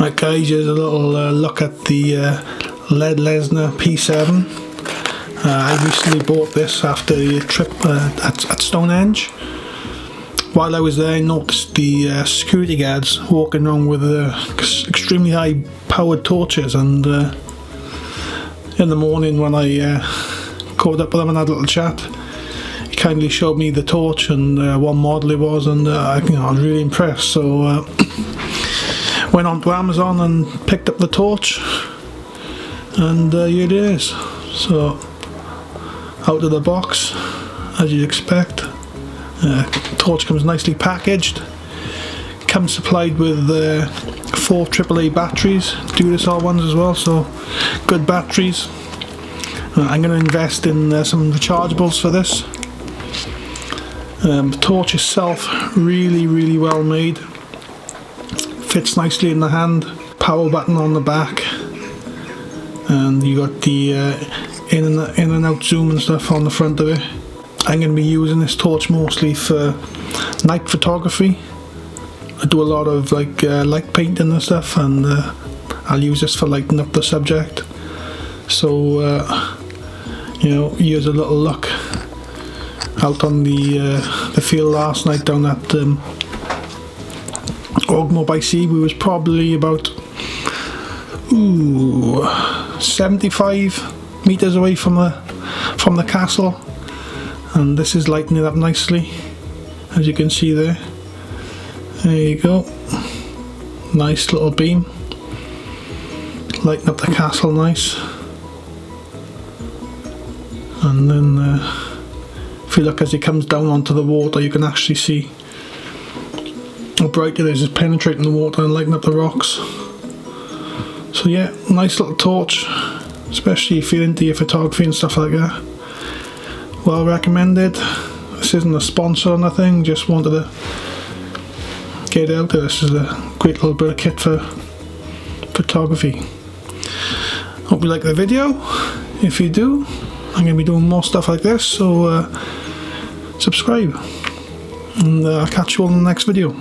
Right guys, here's a little look at the Ledlesner P7. I recently bought this after the trip at Stonehenge. While I was there, I noticed the security guards walking around with extremely high powered torches, and in the morning when I caught up with them and had a little chat, he kindly showed me the torch and what model it was, and I was really impressed. So went on to Amazon and picked up the torch, and here it is. So out of the box, as you'd expect. Torch comes nicely packaged, comes supplied with 4 AAA batteries, Duracell ones as well, so good batteries. I'm going to invest in some rechargeables for this. The torch itself, really well made, fits nicely in the hand, power button on the back, and you got the in and out zoom and stuff on the front of it. I'm going to be using this torch mostly for night photography. I do a lot of light painting and stuff, and I'll use this for lighting up the subject. So here's a little look out on the field last night down at Ogmore by Sea. We was probably about 75 meters away from the castle. And this is lighting it up nicely, as you can see there. There you go. Nice little beam. Lighting up the castle nice. And then if you look as it comes down onto the water, you can actually see how bright it is. It's penetrating the water and lighting up the rocks. So yeah, nice little torch, especially if you're into your photography and stuff like that. Well recommended. This isn't a sponsor or nothing, just wanted to get it out there. This is a great little bit of kit for photography. Hope you like the video. If you do, I'm going to be doing more stuff like this, so subscribe, and I'll catch you all in the next video.